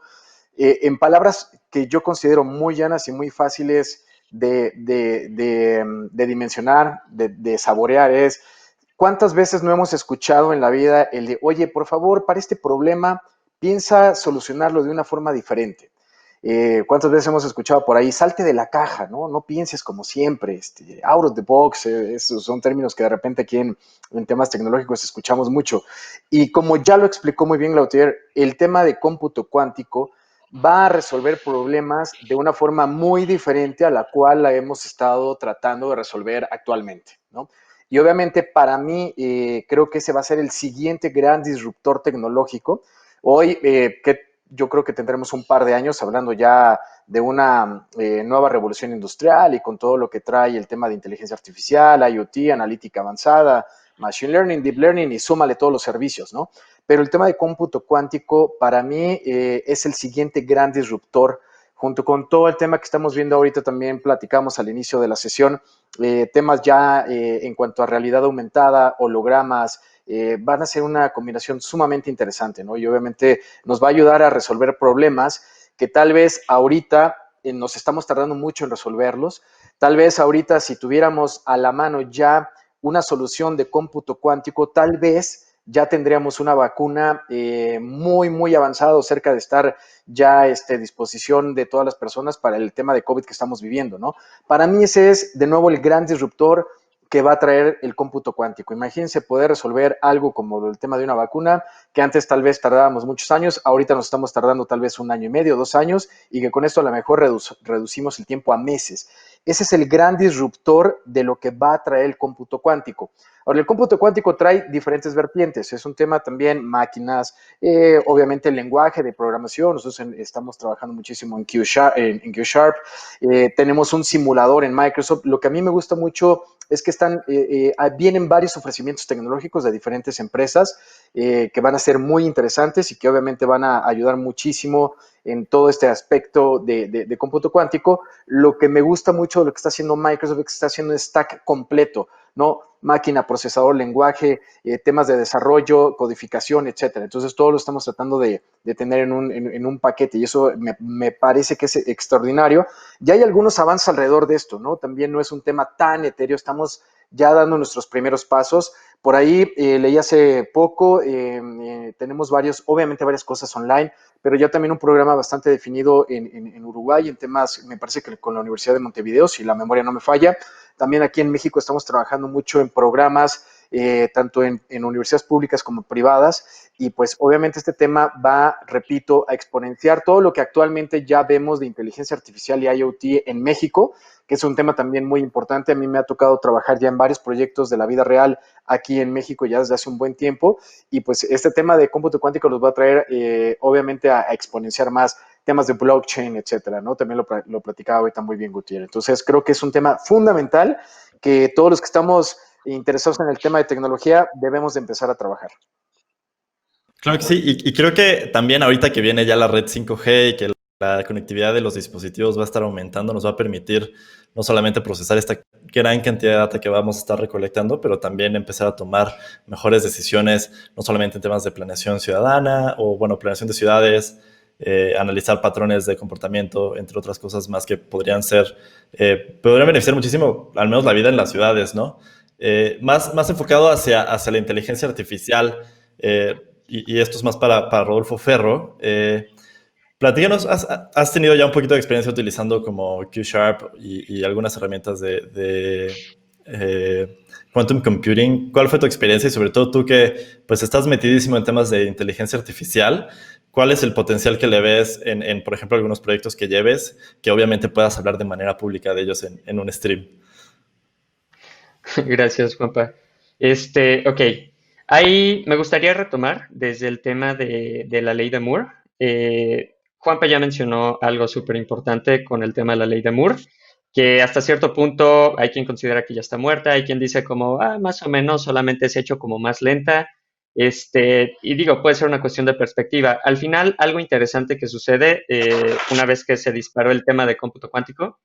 en palabras que yo considero muy llanas y muy fáciles de dimensionar, de saborear, es cuántas veces no hemos escuchado en la vida el de, oye, por favor, para este problema, piensa solucionarlo de una forma diferente. ¿Cuántas veces hemos escuchado por ahí, salte de la caja, no pienses como siempre, out of the box, esos son términos que de repente aquí en temas tecnológicos escuchamos mucho. Y como ya lo explicó muy bien Glautier, el tema de cómputo cuántico va a resolver problemas de una forma muy diferente a la cual la hemos estado tratando de resolver actualmente, ¿no? Y obviamente para mí creo que ese va a ser el siguiente gran disruptor tecnológico. Hoy, que yo creo que tendremos un par de años hablando ya de una nueva revolución industrial y con todo lo que trae el tema de inteligencia artificial, IoT, analítica avanzada, machine learning, deep learning y súmale todos los servicios, ¿no? Pero el tema de cómputo cuántico para mí es el siguiente gran disruptor junto con todo el tema que estamos viendo ahorita también platicamos al inicio de la sesión, temas ya en cuanto a realidad aumentada, hologramas, van a ser una combinación sumamente interesante, ¿no? Y obviamente nos va a ayudar a resolver problemas que tal vez ahorita nos estamos tardando mucho en resolverlos. Tal vez ahorita si tuviéramos a la mano ya una solución de cómputo cuántico, tal vez ya tendríamos una vacuna muy avanzada, cerca de estar ya a disposición de todas las personas para el tema de COVID que estamos viviendo, ¿no? Para mí ese es, de nuevo, el gran disruptor que va a traer el cómputo cuántico. Imagínense poder resolver algo como el tema de una vacuna, que antes tal vez tardábamos muchos años, ahorita nos estamos tardando tal vez 1 año y medio, 2 años, y que con esto a lo mejor reducimos el tiempo a meses. Ese es el gran disruptor de lo que va a traer el cómputo cuántico. Ahora, el cómputo cuántico trae diferentes vertientes. Es un tema también máquinas, obviamente el lenguaje de programación. Nosotros estamos trabajando muchísimo en Q Sharp. Tenemos un simulador en Microsoft. Lo que a mí me gusta mucho es que vienen varios ofrecimientos tecnológicos de diferentes empresas que van a ser muy interesantes y que obviamente van a ayudar muchísimo en todo este aspecto de cómputo cuántico. Lo que me gusta mucho de lo que está haciendo Microsoft es que está haciendo un stack completo, ¿no? Máquina, procesador, lenguaje, temas de desarrollo, codificación, etcétera. Entonces, todo lo estamos tratando de tener en un paquete y eso me parece que es extraordinario. Ya hay algunos avances alrededor de esto, ¿no? También no es un tema tan etéreo, estamos ya dando nuestros primeros pasos. Por ahí leí hace poco, tenemos obviamente varias cosas online, pero ya también un programa bastante definido en Uruguay en temas, me parece que con la Universidad de Montevideo, si la memoria no me falla. También aquí en México estamos trabajando mucho en programas, tanto en universidades públicas como privadas, y pues obviamente este tema va, repito, a exponenciar todo lo que actualmente ya vemos de inteligencia artificial y IoT en México, que es un tema también muy importante. A mí me ha tocado trabajar ya en varios proyectos de la vida real aquí en México ya desde hace un buen tiempo, y pues este tema de cómputo cuántico nos va a traer obviamente a exponenciar más temas de blockchain, etcétera, ¿no? También lo platicaba ahorita muy bien Gutiérrez. Entonces creo que es un tema fundamental que todos los que estamos interesados en el tema de tecnología debemos de empezar a trabajar. Claro que sí, y creo que también ahorita que viene ya la red 5G y que la conectividad de los dispositivos va a estar aumentando, nos va a permitir no solamente procesar esta gran cantidad de data que vamos a estar recolectando, pero también empezar a tomar mejores decisiones, no solamente en temas de planeación ciudadana o, bueno, planeación de ciudades, analizar patrones de comportamiento, entre otras cosas más que podrían beneficiar muchísimo, al menos la vida en las ciudades, ¿no? Más enfocado hacia la inteligencia artificial, y esto es más para Rodolfo Ferro. Platícanos, ¿has tenido ya un poquito de experiencia utilizando como Q-Sharp y algunas herramientas de quantum computing? ¿Cuál fue tu experiencia? Y sobre todo tú que pues estás metidísimo en temas de inteligencia artificial, ¿cuál es el potencial que le ves por ejemplo, algunos proyectos que lleves, que obviamente puedas hablar de manera pública de ellos en un stream? Gracias, Juanpa. Ok. Ahí me gustaría retomar desde el tema de la ley de Moore. Juanpa ya mencionó algo súper importante con el tema de la ley de Moore, que hasta cierto punto hay quien considera que ya está muerta, hay quien dice como, más o menos, solamente se ha hecho como más lenta. Y digo, puede ser una cuestión de perspectiva. Al final, algo interesante que sucede una vez que se disparó el tema de cómputo cuántico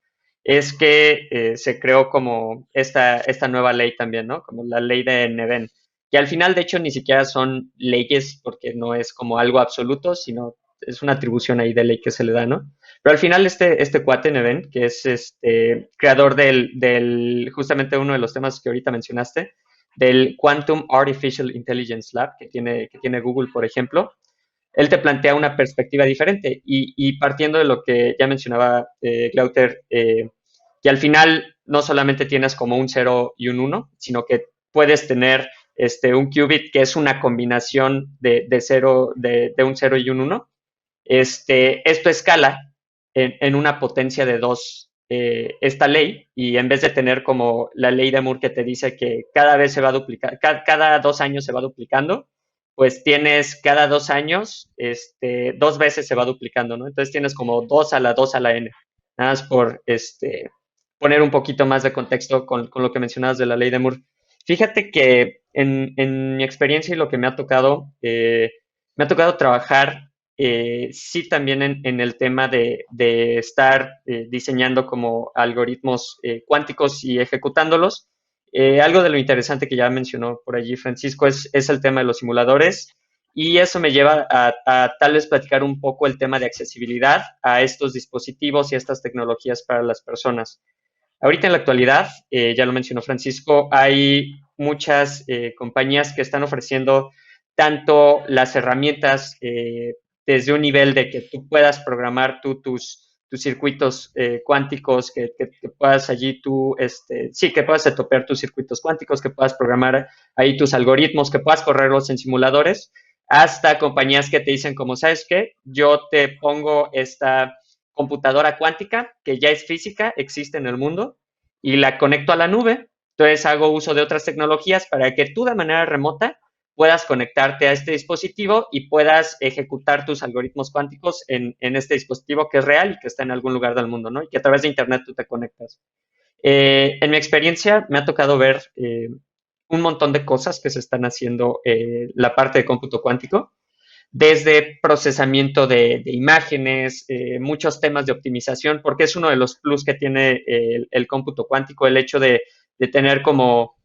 es que se creó como esta nueva ley también, ¿no? Como la ley de Neven, que al final, de hecho, ni siquiera son leyes porque no es como algo absoluto, sino es una atribución ahí de ley que se le da, ¿no? Pero al final este cuate Neven, que es creador justamente uno de los temas que ahorita mencionaste, del Quantum Artificial Intelligence Lab que tiene Google, por ejemplo, él te plantea una perspectiva diferente y partiendo de lo que ya mencionaba Glauter, que al final no solamente tienes como un 0 y un 1, sino que puedes tener un qubit que es una combinación de un 0 y un 1. Esto escala en una potencia de 2 esta ley, y en vez de tener como la ley de Moore que te dice que cada vez se va a duplicar, cada 2 años se va duplicando, pues tienes cada 2 años, 2 veces se va duplicando, ¿no? Entonces tienes como 2 a la 2 a la n. Nada más por poner un poquito más de contexto con lo que mencionabas de la ley de Moore. Fíjate que en mi experiencia y lo que me ha tocado trabajar sí también en el tema de estar diseñando como algoritmos cuánticos y ejecutándolos. Algo de lo interesante que ya mencionó por allí Francisco es el tema de los simuladores, y eso me lleva a tal vez platicar un poco el tema de accesibilidad a estos dispositivos y a estas tecnologías para las personas. Ahorita en la actualidad, ya lo mencionó Francisco, hay muchas compañías que están ofreciendo tanto las herramientas desde un nivel de que tú puedas programar tus circuitos cuánticos, que puedas allí que puedas topear tus circuitos cuánticos, que puedas programar ahí tus algoritmos, que puedas correrlos en simuladores, hasta compañías que te dicen como, ¿sabes qué? Yo te pongo esta computadora cuántica que ya es física, existe en el mundo, y la conecto a la nube. Entonces hago uso de otras tecnologías para que tú de manera remota puedas conectarte a este dispositivo y puedas ejecutar tus algoritmos cuánticos en este dispositivo que es real y que está en algún lugar del mundo, ¿no? Y que a través de Internet tú te conectas. En mi experiencia me ha tocado ver un montón de cosas que se están haciendo la parte de cómputo cuántico, desde procesamiento de imágenes, muchos temas de optimización, porque es uno de los plus que tiene el cómputo cuántico, el hecho de tener como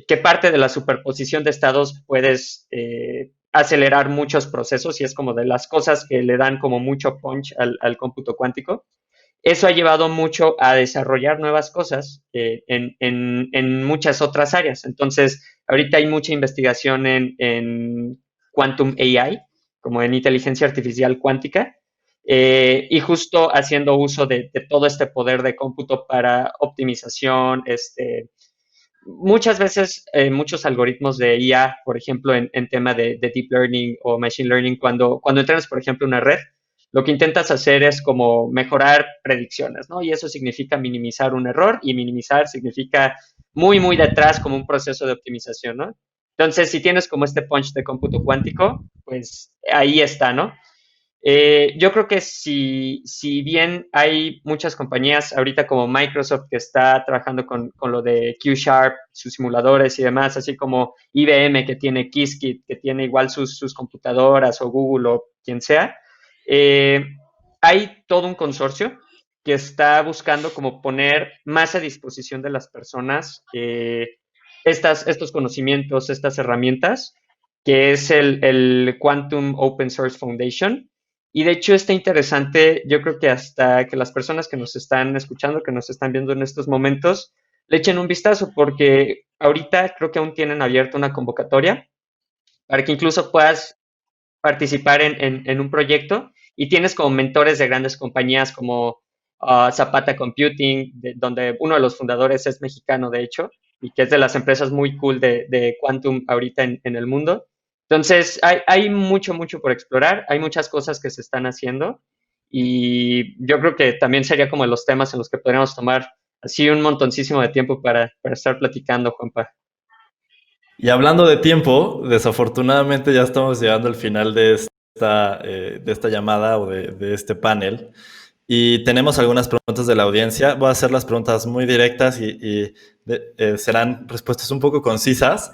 que parte de la superposición de estados puedes acelerar muchos procesos, y es como de las cosas que le dan como mucho punch al cómputo cuántico. Eso ha llevado mucho a desarrollar nuevas cosas en muchas otras áreas. Entonces, ahorita hay mucha investigación en Quantum AI, como en inteligencia artificial cuántica, y justo haciendo uso de todo este poder de cómputo para optimización, muchas veces muchos algoritmos de IA, por ejemplo, en tema de deep learning o machine learning, cuando entrenas, por ejemplo, una red, lo que intentas hacer es como mejorar predicciones, ¿no? Y eso significa minimizar un error, y minimizar significa muy, muy detrás como un proceso de optimización, ¿no? Entonces, si tienes como este punch de cómputo cuántico, pues ahí está, ¿no? Yo creo que si bien hay muchas compañías ahorita como Microsoft que está trabajando con lo de Q-Sharp, sus simuladores y demás, así como IBM que tiene Qiskit, que tiene igual sus computadoras, o Google o quien sea, eh, hay todo un consorcio que está buscando como poner más a disposición de las personas estos conocimientos, estas herramientas, que es el Quantum Open Source Foundation. Y de hecho está interesante, yo creo que hasta que las personas que nos están escuchando, que nos están viendo en estos momentos, le echen un vistazo, porque ahorita creo que aún tienen abierta una convocatoria para que incluso puedas participar en un proyecto, y tienes como mentores de grandes compañías como Zapata Computing, donde uno de los fundadores es mexicano, de hecho, y que es de las empresas muy cool de Quantum ahorita en el mundo. Entonces, hay mucho, mucho por explorar, hay muchas cosas que se están haciendo, y yo creo que también sería como los temas en los que podríamos tomar así un montoncísimo de tiempo para estar platicando, Juanpa. Y hablando de tiempo, desafortunadamente ya estamos llegando al final de esta llamada o de este panel. Y tenemos algunas preguntas de la audiencia. Voy a hacer las preguntas muy directas y serán respuestas un poco concisas,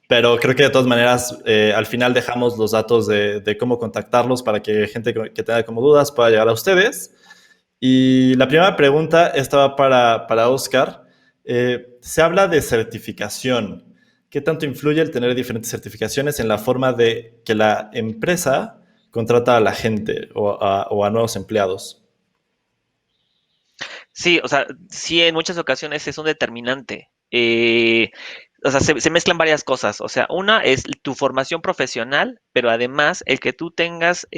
pero creo que de todas maneras al final dejamos los datos de cómo contactarlos para que gente que tenga como dudas pueda llegar a ustedes. Y la primera pregunta estaba para Oscar. Se habla de certificación. ¿Qué tanto influye el tener diferentes certificaciones en la forma de que la empresa contrata a la gente o a nuevos empleados? Sí, o sea, sí, en muchas ocasiones es un determinante. O sea, se mezclan varias cosas. O sea, una es tu formación profesional, pero además el que tú tengas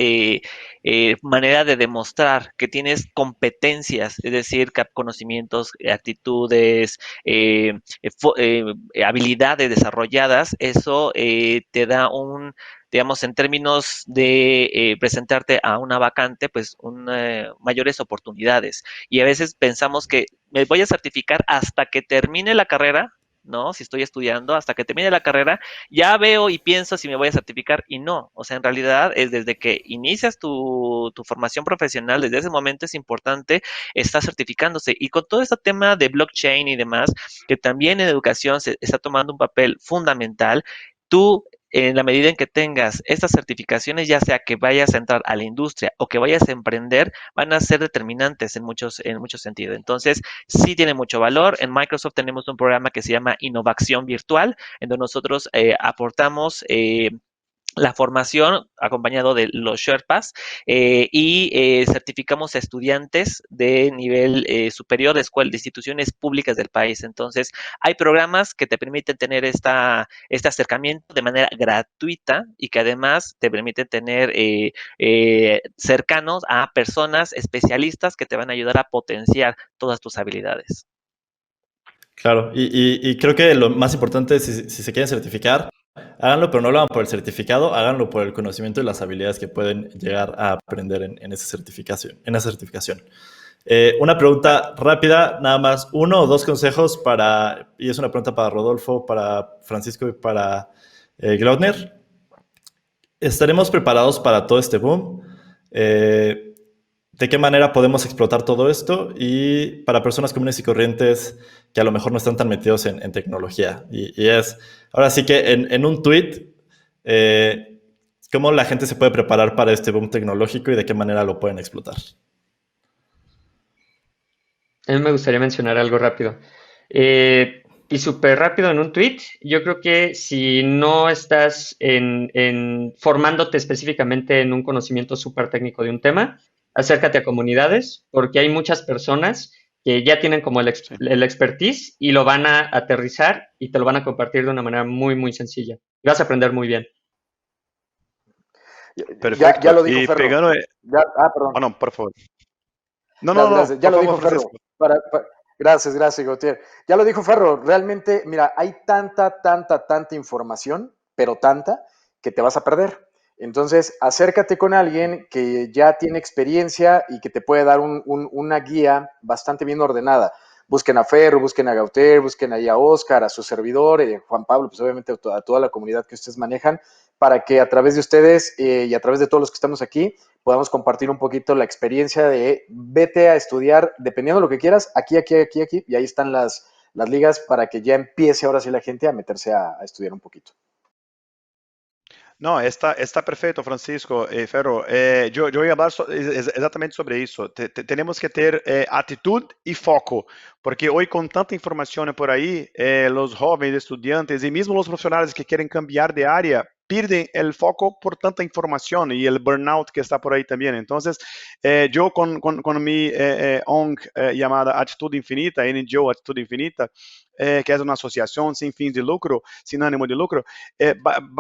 manera de demostrar que tienes competencias, es decir, conocimientos, actitudes, habilidades desarrolladas, eso te da digamos, en términos de presentarte a una vacante, pues mayores oportunidades. Y a veces pensamos que me voy a certificar hasta que termine la carrera, ¿no? Si estoy estudiando, hasta que termine la carrera, ya veo y pienso si me voy a certificar, y no. O sea, en realidad es desde que inicias tu formación profesional, desde ese momento es importante estar certificándose. Y con todo este tema de blockchain y demás, que también en educación se está tomando un papel fundamental, tú en la medida en que tengas estas certificaciones, ya sea que vayas a entrar a la industria o que vayas a emprender, van a ser determinantes en muchos sentidos. Entonces, sí tiene mucho valor. En Microsoft tenemos un programa que se llama Innovación Virtual, en donde nosotros aportamos la formación acompañado de los Sherpas y certificamos a estudiantes de nivel superior de escuelas, de instituciones públicas del país. Entonces, hay programas que te permiten tener este acercamiento de manera gratuita y que además te permiten tener cercanos a personas especialistas que te van a ayudar a potenciar todas tus habilidades. Claro, y creo que lo más importante es si se quieren certificar, háganlo, pero no lo hagan por el certificado, háganlo por el conocimiento y las habilidades que pueden llegar a aprender en esa certificación. Una pregunta rápida, nada más, 1 o 2 consejos y es una pregunta para Rodolfo, para Francisco y para Glaudner. ¿Estaremos preparados para todo este boom? ¿De qué manera podemos explotar todo esto? Y para personas comunes y corrientes que a lo mejor no están tan metidos en tecnología. Ahora sí que en un tweet, ¿cómo la gente se puede preparar para este boom tecnológico y de qué manera lo pueden explotar? A mí me gustaría mencionar algo rápido. Y súper rápido en un tweet, yo creo que si no estás formándote específicamente en un conocimiento súper técnico de un tema, acércate a comunidades, porque hay muchas personas que ya tienen como Sí. el expertise y lo van a aterrizar y te lo van a compartir de una manera muy, muy sencilla. Y vas a aprender muy bien. Perfecto. Ya lo dijo Y Ferro. pegando... Perdón. no, por favor. No, Gracias. Ya por lo favor, dijo Ferro. Francisco. Gracias, Gautier. Ya lo dijo Ferro. Realmente, mira, hay tanta información, pero tanta, que te vas a perder. Entonces, acércate con alguien que ya tiene experiencia y que te puede dar una guía bastante bien ordenada. Busquen a Ferro, busquen a Gautier, busquen ahí a Oscar, a su servidor, Juan Pablo, pues obviamente a toda la comunidad que ustedes manejan, para que a través de ustedes y a través de todos los que estamos aquí, podamos compartir un poquito la experiencia de vete a estudiar, dependiendo de lo que quieras, aquí, y ahí están las ligas para que ya empiece ahora sí la gente a meterse a estudiar un poquito. No, está perfecto, Francisco. Ferro, yo voy a hablar exactamente sobre eso. Tenemos que tener actitud y foco, porque hoy con tanta información por ahí, los jóvenes estudiantes y mismo los profesionales que quieren cambiar de área pierden el foco por tanta información y el burnout que está por ahí también. Entonces, yo con mi ONG llamada Actitud Infinita, NGO Actitud Infinita, que es una asociación sin fin de lucro, sin ánimo de lucro,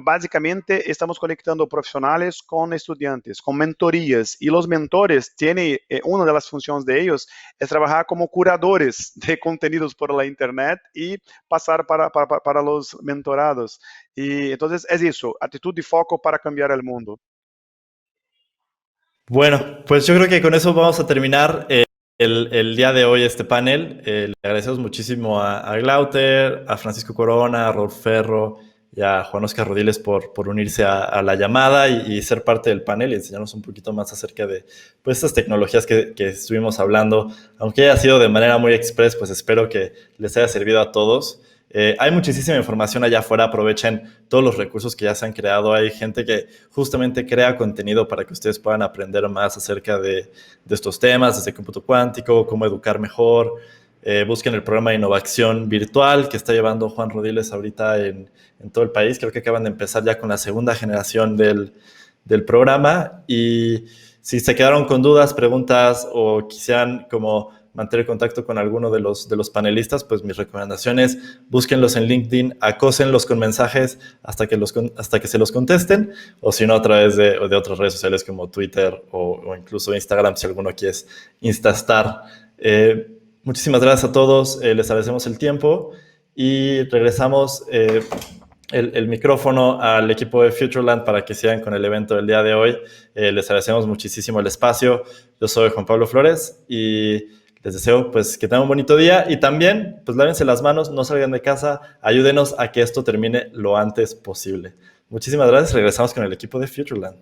básicamente estamos conectando profesionales con estudiantes, con mentorías, y los mentores tienen, una de las funciones de ellos es trabajar como curadores de contenidos por la internet y pasar para los mentorados. Y entonces es eso, actitud y foco para cambiar el mundo. Bueno, pues yo creo que con eso vamos a terminar el día de hoy este panel. Le agradecemos muchísimo a Glauter, a Francisco Corona, a Rolf Ferro y a Juan Oscar Rodiles por unirse a la llamada y ser parte del panel y enseñarnos un poquito más acerca de pues, estas tecnologías que estuvimos hablando. Aunque haya sido de manera muy express, pues espero que les haya servido a todos. Hay muchísima información allá afuera, aprovechen todos los recursos que ya se han creado. Hay gente que justamente crea contenido para que ustedes puedan aprender más acerca de estos temas, desde cómputo cuántico, cómo educar mejor. Busquen el programa de innovación virtual que está llevando Juan Rodiles ahorita en todo el país. Creo que acaban de empezar ya con la segunda generación del programa. Y si se quedaron con dudas, preguntas o quisieran como mantener contacto con alguno de los panelistas, pues mis recomendaciones, búsquenlos en LinkedIn, acósenlos con mensajes hasta que se los contesten, o si no, a través de otras redes sociales como Twitter o incluso Instagram, si alguno quiere Instastar. Muchísimas gracias a todos, les agradecemos el tiempo y regresamos el micrófono al equipo de Futureland para que sigan con el evento del día de hoy. Les agradecemos muchísimo el espacio. Yo soy Juan Pablo Flores y les deseo pues que tengan un bonito día y también pues lávense las manos, no salgan de casa, ayúdenos a que esto termine lo antes posible. Muchísimas gracias, regresamos con el equipo de Futureland.